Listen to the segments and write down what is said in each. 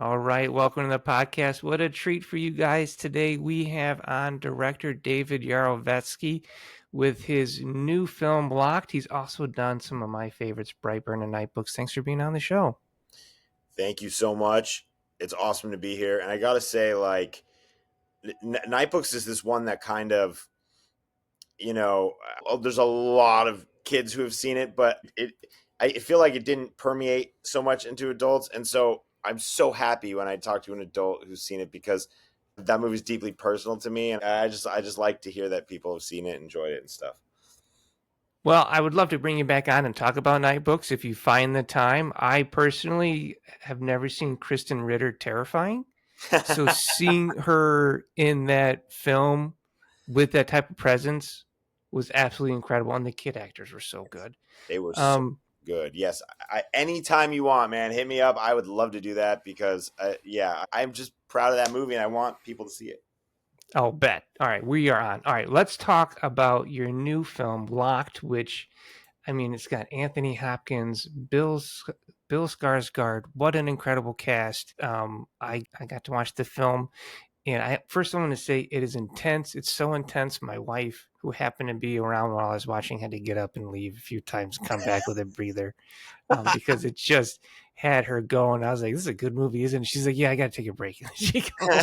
All right, welcome to the podcast. What a treat for you guys today. We have on director David Yarovesky with his new film Blocked. He's also done some of my favorites, Brightburn and Nightbooks. Thanks for being on the show. Thank you so much. It's awesome to be here. And I got to say, Nightbooks is this one that kind of, there's a lot of kids who have seen it, but I feel like it didn't permeate so much into adults. And so I'm so happy when I talk to an adult who's seen it because that movie is deeply personal to me. And I just like to hear that people have seen it, enjoyed it and stuff. Well, I would love to bring you back on and talk about Nightbooks if you find the time. I personally have never seen Kristen Ritter terrifying. So seeing her in that film with that type of presence was absolutely incredible. And the kid actors were so good. They were so good. Yes. Anytime you want, man, hit me up. I would love to do that because, I'm just proud of that movie and I want people to see it. Oh, bet. All right, we are on. All right, let's talk about your new film, Locked, which, I mean, it's got Anthony Hopkins, Bill Skarsgård. What an incredible cast. I got to watch the film, and I want to say it is intense. It's so intense. My wife, who happened to be around while I was watching, had to get up and leave a few times, come back with a breather, because it just had her going. I was like, "This is a good movie, isn't it?" She's like, "Yeah, I got to take a break." She go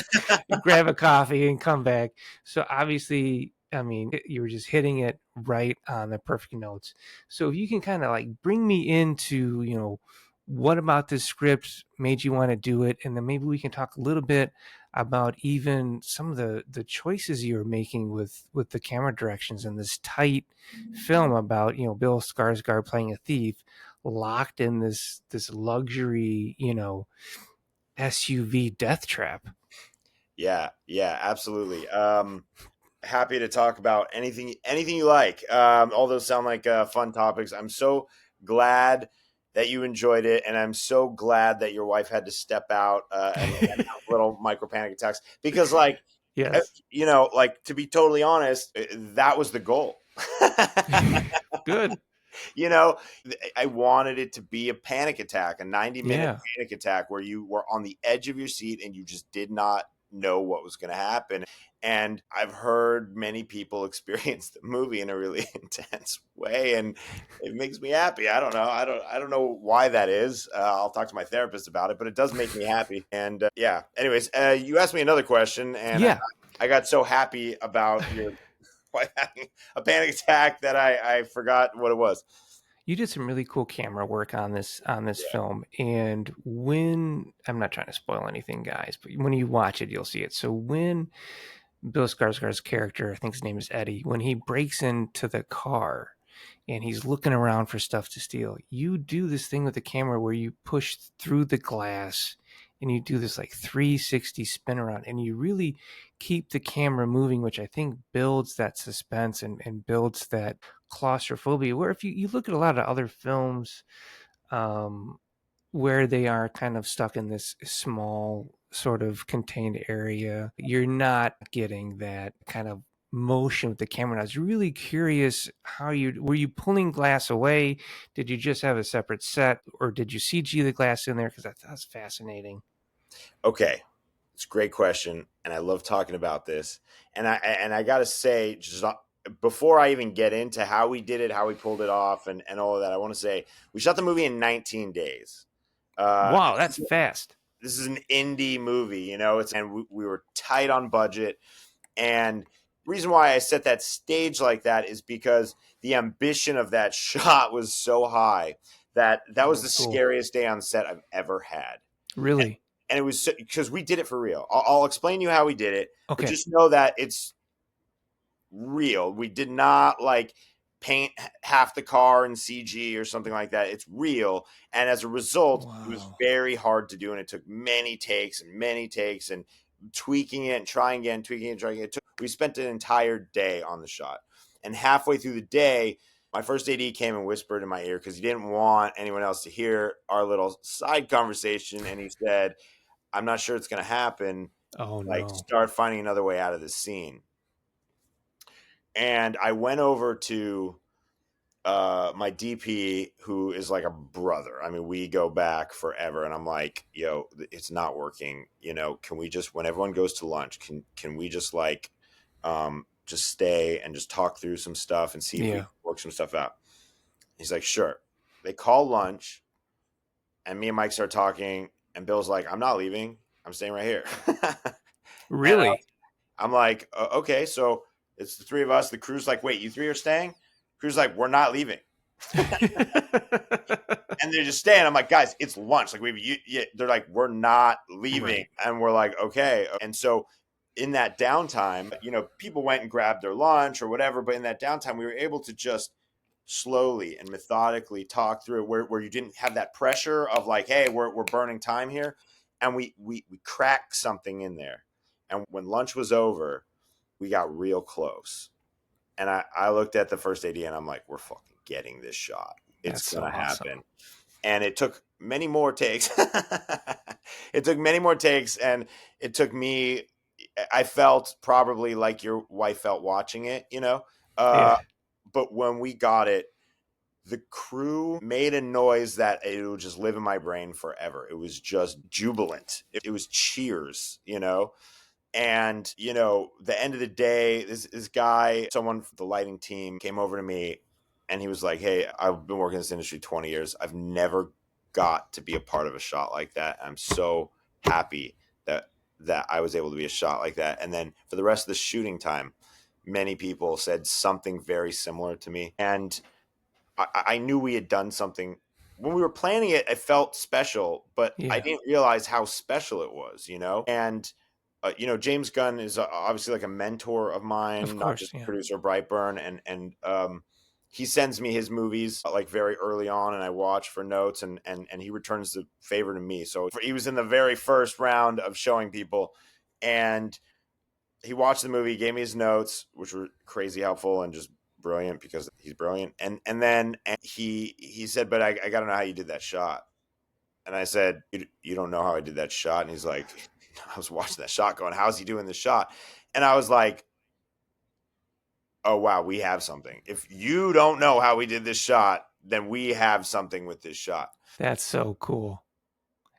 grab a coffee and come back. So obviously, I mean, you were just hitting it right on the perfect notes. So if you can kind of like bring me into, what about this script made you want to do it, and then maybe we can talk a little bit about even some of the choices you were making with the camera directions in this tight film about Bill Skarsgård playing a thief locked in this luxury SUV death trap. Yeah, absolutely. Happy to talk about anything you like. All those sound like fun topics. I'm so glad that you enjoyed it, and I'm so glad that your wife had to step out and have little micro panic attacks because, Yes. to be totally honest, that was the goal. Good. you know, I wanted it to be a panic attack, a 90-minute Yeah. panic attack where you were on the edge of your seat and you just did not know what was going to happen. And I've heard many people experience the movie in a really intense way, and it makes me happy. I don't know. I don't know why that is. I'll talk to my therapist about it, but it does make me happy. And yeah. Anyways, you asked me another question, and Yeah. I got so happy about your wife having a panic attack that I forgot what it was. You did some really cool camera work on this Yeah. film, and when I'm not trying to spoil anything, guys, but when you watch it, you'll see it. So when Bill Skarsgård's character, I think his name is Eddie, when he breaks into the car and he's looking around for stuff to steal, you do this thing with the camera where you push through the glass and you do this like 360 spin around and you really keep the camera moving, which I think builds that suspense and builds that claustrophobia. Where if you look at a lot of other films, um, where they are kind of stuck in this small sort of contained area, you're not getting that kind of motion with the camera. And I was really curious how you were you pulling glass away? Did you just have a separate set, or did you CG the glass in there? Because that's fascinating. Okay. It's a great question, and I love talking about this. And I got to say, just before I even get into how we did it, how we pulled it off, and all of that, I want to say we shot the movie in 19 days. Wow, that's fast. This is an indie movie, and we were tight on budget. And reason why I set that stage like that is because the ambition of that shot was so high that was the Cool. scariest day on set I've ever had. Really? And it was because we did it for real. I'll explain to you how we did it, but Okay. just know that it's real. We did not paint half the car in CG or something like that. It's real, and as a result, it was Wow. very hard to do, and it took many takes and tweaking it and trying again, tweaking it and trying it. We spent an entire day on the shot, and halfway through the day, my first AD came and whispered in my ear because he didn't want anyone else to hear our little side conversation, and he said, I'm not sure it's going to happen. Oh no. Start finding another way out of this scene. And I went over to my DP, who is like a brother. I mean, we go back forever, and I'm like, yo, it's not working. You know, can we just, when everyone goes to lunch, can we just like just stay and just talk through some stuff and see if we Yeah. can work some stuff out? He's like, sure. They call lunch, and me and Mike start talking, and Bill's like, I'm not leaving. I'm staying right here. And Really? I'm like, okay, so it's the three of us. The crew's like, wait, you three are staying? Crew's like, we're not leaving. And they're just staying. I'm like, guys, it's lunch. Like they're like, we're not leaving, Right. and we're like, okay. And so in that downtime, people went and grabbed their lunch or whatever. But in that downtime, we were able to just slowly and methodically talk through it, where you didn't have that pressure of like, hey, we're burning time here, and we cracked something in there. And when lunch was over, we got real close. And I looked at the first AD and I'm like, we're fucking getting this shot. It's That's so gonna awesome. happen. And it took many more takes. It took many more takes, and it took me. I felt probably like your wife felt watching it, Yeah. But when we got it, the crew made a noise that it would just live in my brain forever. It was just jubilant. It was cheers, And, the end of the day, this guy, someone from the lighting team came over to me, and he was like, hey, I've been working in this industry 20 years. I've never got to be a part of a shot like that. I'm so happy that I was able to be a shot like that. And then for the rest of the shooting time, many people said something very similar to me. And I knew we had done something. When we were planning it, it felt special, but I Yeah. didn't realize how special it was. And James Gunn is obviously like a mentor of Of mine, not course. just Yeah. producer of Brightburn, and he sends me his movies like very early on, and I watch for notes, and he returns the favor to me. So he was in the very first round of showing people, and he watched the movie, gave me his notes, which were crazy helpful and just brilliant because he's brilliant. And then he said, but I got to know how you did that shot. And I said, you don't know how I did that shot? And he's like, I was watching that shot going, how's he doing this shot? And I was like, oh, wow, we have something. If you don't know how we did this shot, then we have something with this shot. That's so cool.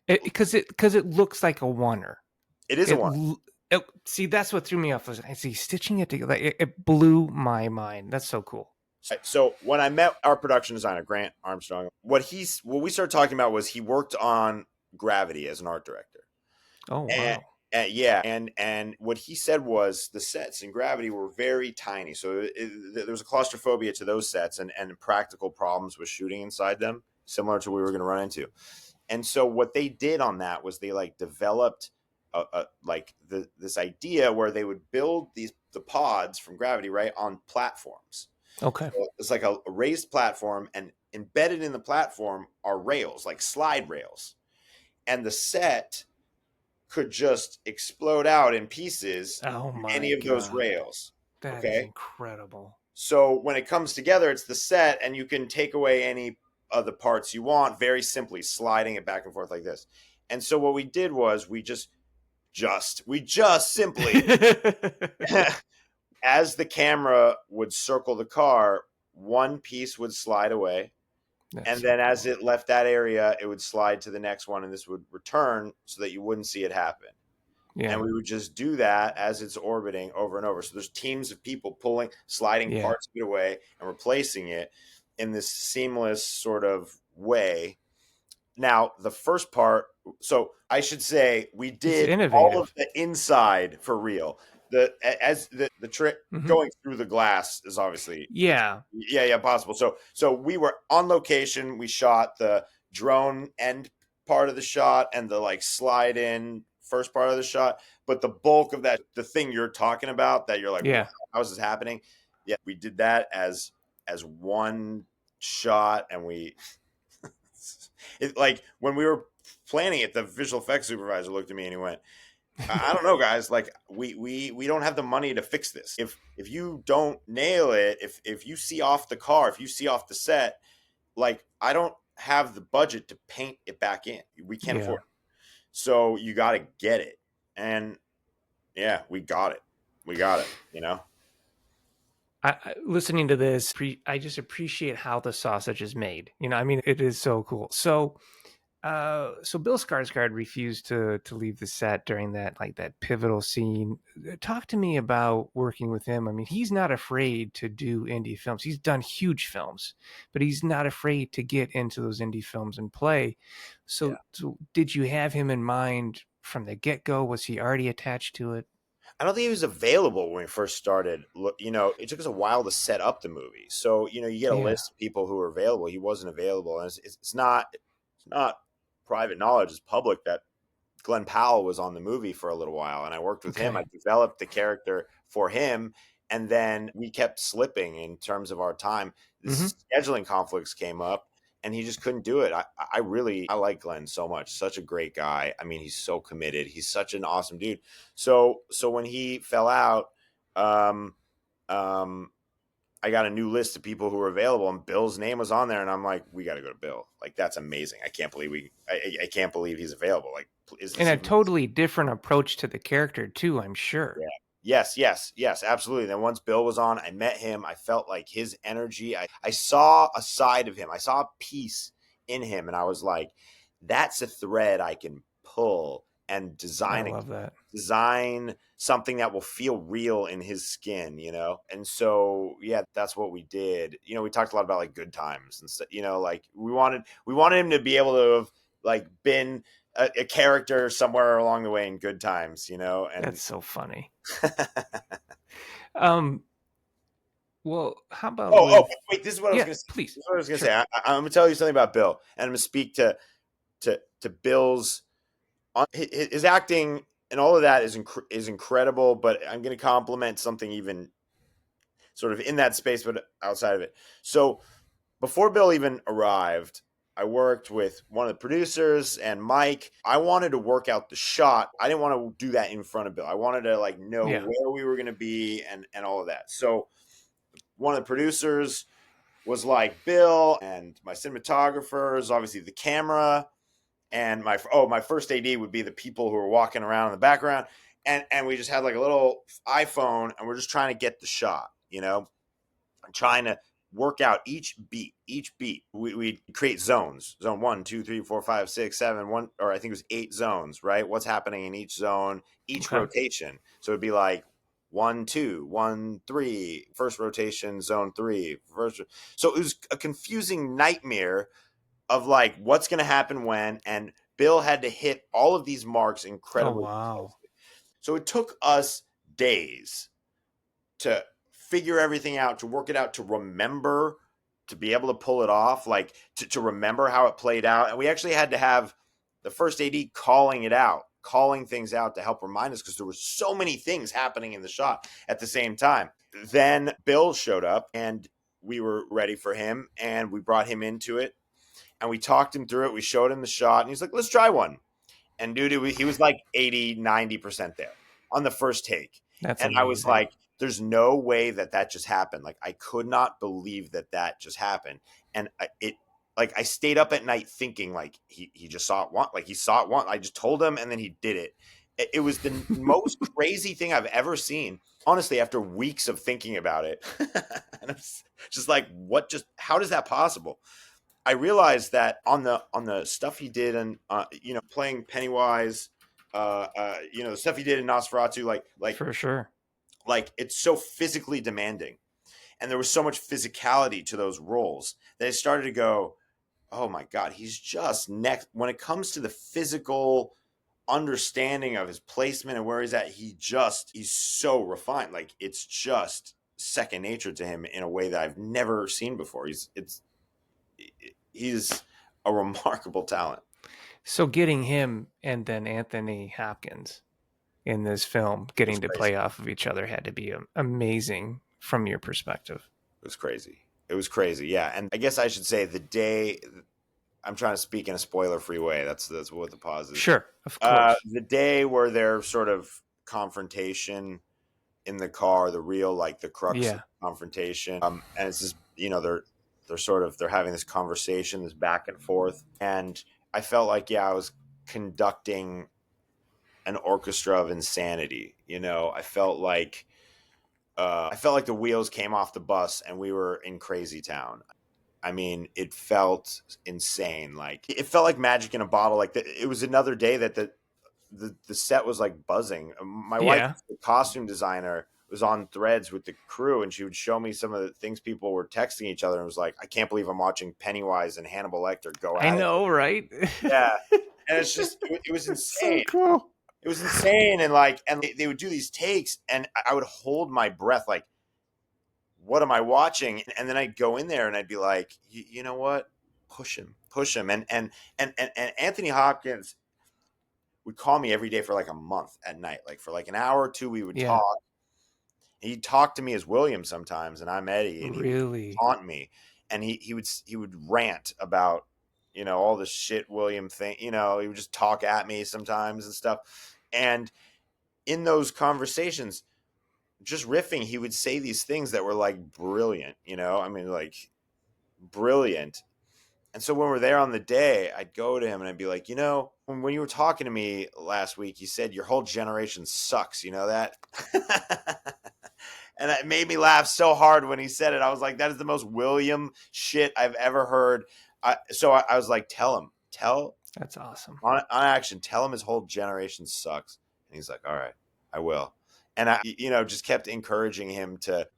Because it looks like a oneer. It is a It, one. see, that's what threw me off. Was I see stitching it together? It blew my mind. That's so cool. So when I met our production designer, Grant Armstrong, what we started talking about was he worked on Gravity as an art director. Oh And, wow. yeah, and what he said was the sets in Gravity were very tiny, so there was a claustrophobia to those sets, and practical problems with shooting inside them, similar to what we were going to run into. And so what they did on that was they like developed this idea where they would build the pods from Gravity right on platforms. Okay. So it's like a raised platform, and embedded in the platform are rails, like slide rails, and the set could just explode out in pieces Oh from my any of those god. rails. That is Okay. incredible. So when it comes together, it's the set, and you can take away any of the parts you want very simply, sliding it back and forth like this. And so what we did was we just simply, as the camera would circle the car, one piece would slide away. That's And so then as cool. it left that area, it would slide to the next one, and this would return so that you wouldn't see it happen. And Yeah. we would just do that as it's orbiting over and over. So there's teams of people pulling, sliding Yeah. parts of it away and replacing it in this seamless sort of way. Now, the first part, so I should say we It's did all of innovative. the inside for real. The trick Hmm. going through the glass is obviously Yeah. yeah, possible. So we were on location. We shot the drone end part of the shot and the like slide in first part of the shot. But the bulk of that, the thing you're talking about, that you're like, wow, Yeah. how is this happening? Yeah, we did that as one shot, and like when we were planning it, the visual effects supervisor looked at me and he went, I don't know, guys. Like we don't have the money to fix this. If you don't nail it, if you see off the car, if you see off the set, like I don't have the budget to paint it back in. We can't Yeah. afford it. So you got to get it. And yeah, we got it. We got it. Listening to this, I just appreciate how the sausage is made. I mean, it is so cool. So Bill Skarsgård refused to leave the set during that pivotal scene. Talk to me about working with him. I mean, he's not afraid to do indie films. He's done huge films, but he's not afraid to get into those indie films and play. Yeah. So did you have him in mind from the get-go? Was he already attached to it? I don't think he was available when we first started. It took us a while to set up the movie. So, you get a Yeah. list of people who are available. He wasn't available. And it's not private knowledge. It's public that Glenn Powell was on the movie for a little while, and I worked with him. Okay. I developed the character for him, and then we kept slipping in terms of our time. The Mm-hmm. scheduling conflicts came up, and he just couldn't do it. I like Glenn so much. Such a great guy. I mean, he's so committed. He's such an awesome dude. So when he fell out, um, um, I got a new list of people who were available, and Bill's name was on there, and I'm like, we got to go to Bill. Like, that's amazing. I can't believe I can't believe he's available. Like, is And this a even? totally different approach to the character too, I'm sure. Yeah. Yes, absolutely. Then once Bill was on, I met him. I felt like his energy. I saw a side of him. I saw a piece in him, and I was like, that's a thread I can pull and I love that. design something that will feel real in his skin, And so, yeah, that's what we did. We talked a lot about like good times and stuff, like we wanted him to be able to have like been a character somewhere along the way in good times, and That's so funny. Um, well, how about with wait, this is what I was yeah, going to say. please. This is what I was going to say. Sure. I'm going to tell you something about Bill, and I'm going to speak to Bill's his acting and all of that is incredible. But I'm going to compliment something even sort of in that space, but outside of it. So before Bill even arrived, I worked with one of the producers and Mike. I wanted to work out the shot. I didn't want to do that in front of Bill. I wanted to like know Yeah. where we were going to be and all of that. So one of the producers was like Bill, and my cinematographers, obviously the camera, and my first AD would be the people who are walking around in the background, and we just had like a little iPhone, and we're just trying to get the shot, trying to work out each beat. We create zones, zone 1, 2, 3, 4, 5, 6, 7, one, or I think it was 8 zones, right? What's happening in each zone, each Okay. rotation. So it'd be like 1, 2, 1, 3, first rotation, zone 3, first. So it was a confusing nightmare of like what's going to happen when, and Bill had to hit all of these marks Oh incredibly wow. precisely. So it took us days to figure everything out, to work it out, to remember, to be able to pull it off, like to remember how it played out. And we actually had to have the first AD calling things out to help remind us because there were so many things happening in the shot at the same time. Then Bill showed up and we were ready for him and we brought him into it and we talked him through it. We showed him the shot and he's like, let's try one. And dude, he was like 80, 90% there on the first take. That's And I was amazing. like, there's no way that just happened. Like, I could not believe that just happened. And I stayed up at night thinking like he just saw it once. Like he saw it once. I just told him and then he did it. It was the most crazy thing I've ever seen. Honestly, after weeks of thinking about it, and it's just like, how does that possible? I realized that on the stuff he did and playing Pennywise, the stuff he did in Nosferatu, For sure. like it's so physically demanding, and there was so much physicality to those roles that I started to go, oh my god, he's just next when it comes to the physical understanding of his placement and where he's at. He's so refined, like it's just second nature to him in a way that I've never seen before. He's a remarkable talent. So getting him and then Anthony Hopkins in this film, It was getting to crazy. play off of each other had to be amazing from your perspective. It was crazy. It was crazy. Yeah, and I guess I should say the day. I'm trying to speak in a spoiler-free way. That's what the pause is. Sure, of course. The day where their sort of confrontation in the car, the crux of Yeah. the confrontation, and it's just they're having this conversation, this back and forth, and I felt like I was conducting an orchestra of insanity. I felt like I felt like the wheels came off the bus and we were in crazy town. I mean, it felt insane. Like it felt like magic in a bottle. Like it was another day that the set was like buzzing. My wife, Yeah. the costume designer, was on threads with the crew, and she would show me some of the things people were texting each other, and was like, "I can't believe I'm watching Pennywise and Hannibal Lecter go I at it." know, right? Yeah, and it's just it was So insane. cool. It was insane, and like, and they would do these takes, and I would hold my breath, like, what am I watching? And then I'd go in there and I'd be like, you know what? Push him. And Anthony Hopkins would call me every day for like a month at night. Like for like an hour or two, we would Yeah. talk. He'd talk to me as William sometimes, and I'm Eddie, and he would Really? taunt me, and he would rant about, you know, all the shit William think. You know, he would just talk at me sometimes and stuff. And in those conversations, just riffing, he would say these things that were like brilliant. You know, I mean, like brilliant. And so when we're there on the day, I'd go to him and I'd be like, you know, when you were talking to me last week, you said your whole generation sucks. You know that? And it made me laugh so hard when he said it. I was like, that is the most William shit I've ever heard. So I was like, tell That's awesome. on action, tell him his whole generation sucks. And he's like, all right, I will. And I, you know, just kept encouraging him to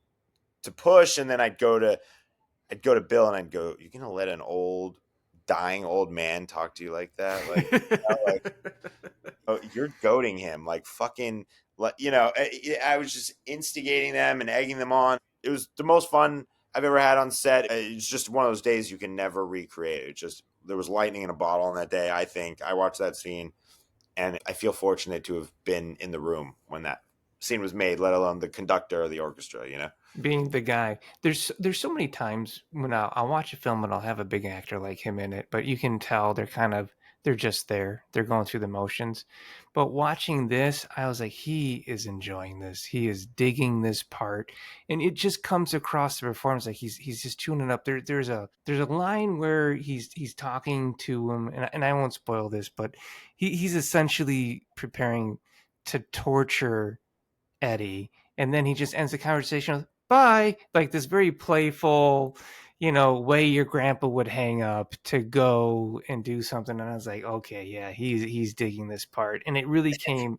push. And then I'd go to Bill and I'd go, "You're gonna let an dying old man talk to you like that? Like, you know, like, oh, you're goading him, like fucking, you know." I was just instigating them and egging them on. It was the most fun I've ever had on set. It's just one of those days you can never recreate. It just there was lightning in a bottle on that day. I think I watched that scene, and I feel fortunate to have been in the room when that scene was made, let alone the conductor or the orchestra. You know. Being the guy. There's so many times when I'll watch a film and I'll have a big actor like him in it, but you can tell they're just there. They're going through the motions. But watching this, I was like, he is enjoying this. He is digging this part, and it just comes across the performance like he's just tuning up. There's a line where he's talking to him, and I won't spoil this, but he's essentially preparing to torture Eddie, and then he just ends the conversation with "bye," like this very playful, way your grandpa would hang up to go and do something. And I was like, okay, yeah, he's digging this part, and it really came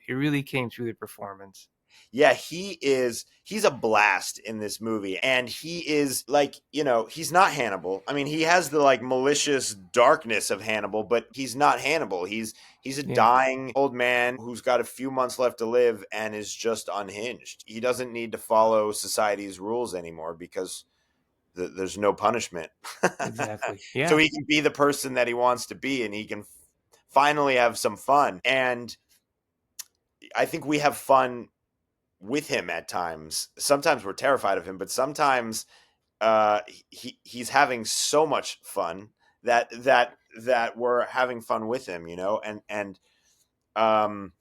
through the performance. Yeah, he's a blast in this movie, and he is like, you know, he's not Hannibal. I mean, he has the like malicious darkness of Hannibal, but he's not Hannibal. He's a Yeah, dying old man who's got a few months left to live and is just unhinged. He doesn't need to follow society's rules anymore because there's no punishment. exactly. So Yeah, he can be the person that he wants to be, and he can finally have some fun. And I think we have fun with him at times. Sometimes we're terrified of him, but sometimes he's having so much fun that we're having fun with him, you know, and um,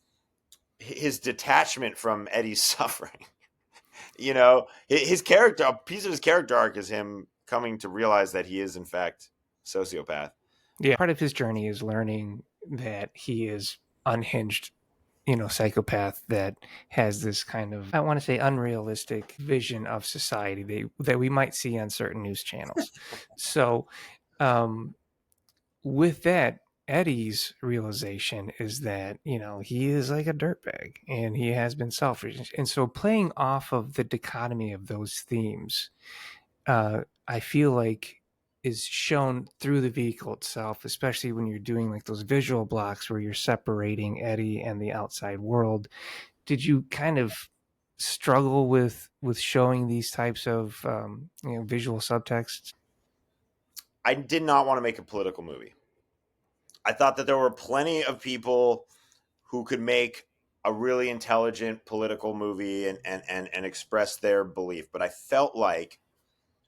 his detachment from Eddie's suffering, you know, his character, a piece of his character arc is him coming to realize that he is in fact sociopath. yeah. Part of his journey is learning that he is unhinged, psychopath that has this kind of, I want to say, unrealistic vision of society that we might see on certain news channels. So, um, with that, Eddie's realization is that, he is like a dirtbag and he has been selfish. And so, playing off of the dichotomy of those themes, I feel like is shown through the vehicle itself, especially when you're doing like those visual blocks where you're separating Eddie and the outside world. Did you kind of struggle with showing these types of visual subtexts? I did not want to make a political movie. I thought that there were plenty of people who could make a really intelligent political movie and express their belief. But I felt like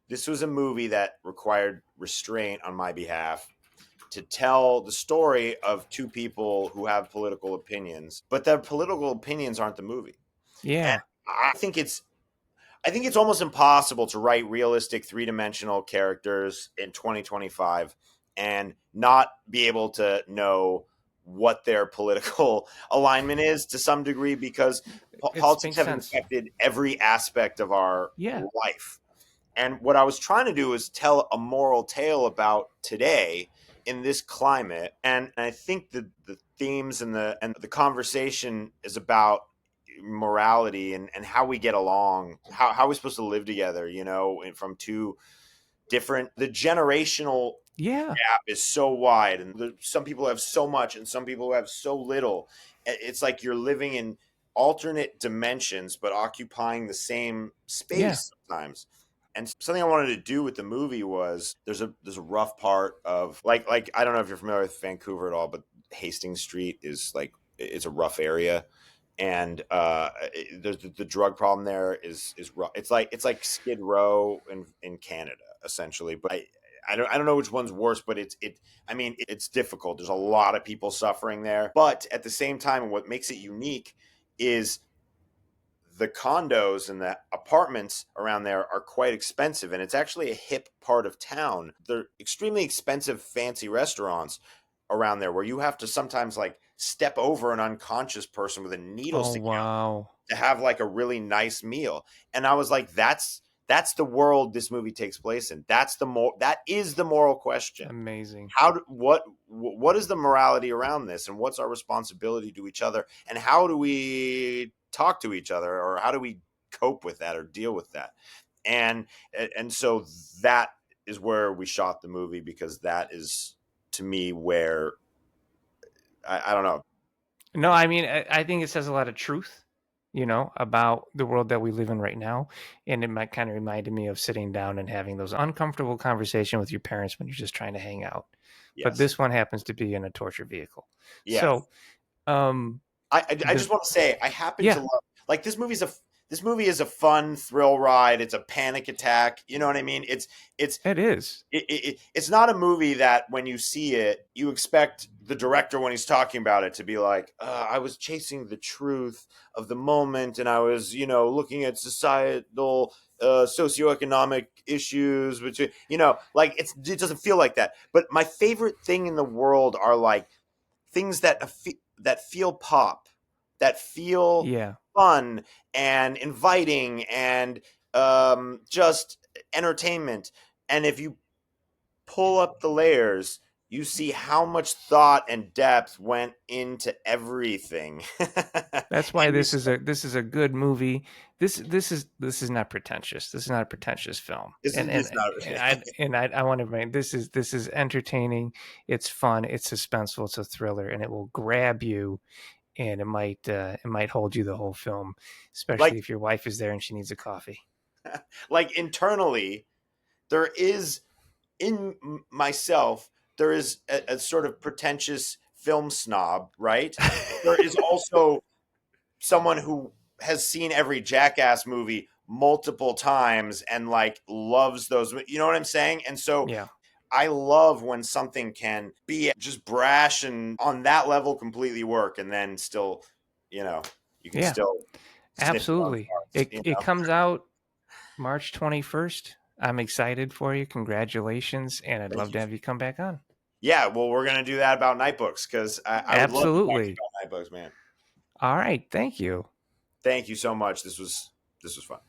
this was a movie that required restraint on my behalf to tell the story of two people who have political opinions, but their political opinions aren't the movie. And Yeah, I think it's almost impossible to write realistic three-dimensional characters in 2025 and not be able to know what their political alignment is to some degree, because It politics makes have sense. infected every aspect of our Yeah. life. And what I was trying to do is tell a moral tale about today in this climate. And I think the themes and the conversation is about morality and how we get along, how we're supposed to live together, and from two different, the generational Yeah. gap is so wide, and some people have so much and some people have so little. It's like you're living in alternate dimensions but occupying the same Yeah. space sometimes. And something I wanted to do with the movie was, there's a rough part of, like I don't know if you're familiar with Vancouver at all, but Hastings Street is like, it's a rough area. And there's the drug problem there is rough. It's like Skid Row in Canada essentially. But I don't know which one's worse, but I mean, it's difficult. There's a lot of people suffering there, but at the same time, what makes it unique is the condos and the apartments around there are quite expensive, and it's actually a hip part of town. They're extremely expensive, fancy restaurants around there where you have to sometimes like step over an unconscious person with a needle Oh, sticking out wow. to have like a really nice meal. And I was like, that's the world this movie takes place in. That is the moral question. Amazing. What is the morality around this, and what's our responsibility to each other, and how do we talk to each other, or how do we cope with that or deal with that? And so that is where we shot the movie, because that is, to me, where I don't know. No, I mean, I think it says a lot of truth, about the world that we live in right now. And it might kind of reminded me of sitting down and having those uncomfortable conversation with your parents when you're just trying to hang out. But Yes. this one happens to be in a torture vehicle. Yes. So, um, I the just want to say, I happen to yeah, love, like, this movie is a fun thrill ride. It's a panic attack. You know what I mean? It's it is. it's not a movie that when you see it, you expect the director, when he's talking about it, to be like, I was chasing the truth of the moment, and I was, looking at societal, socioeconomic issues, which, like, it doesn't feel like that. But my favorite thing in the world are like things that feel pop, that feel Yeah. fun and inviting, and just entertainment. And if you pull up the layers, you see how much thought and depth went into everything. That's why And you this is a good movie. This is not pretentious. This is not a pretentious film. this And is this and is not I want to bring, this is entertaining. It's fun. It's suspenseful. It's a thriller, and it will grab you. And it might hold you the whole film, like especially if your wife is there and she needs a coffee. like internally, there is, in myself, there is a sort of pretentious film snob, right? There is also someone who has seen every Jackass movie multiple times and like loves those. You know what I'm saying? And so Yeah. I love when something can be just brash and on that level completely work, and then still, you know, you can Yeah. still snip it on Absolutely. parts. It comes out March 21st. I'm excited for you. Congratulations, and I'd Thank love to you. have you come back on. Yeah, well, we're gonna do that about Night Books, because I would love to talk to you Absolutely. about Night Books, man. All right. Thank you. Thank you so much. This was fun.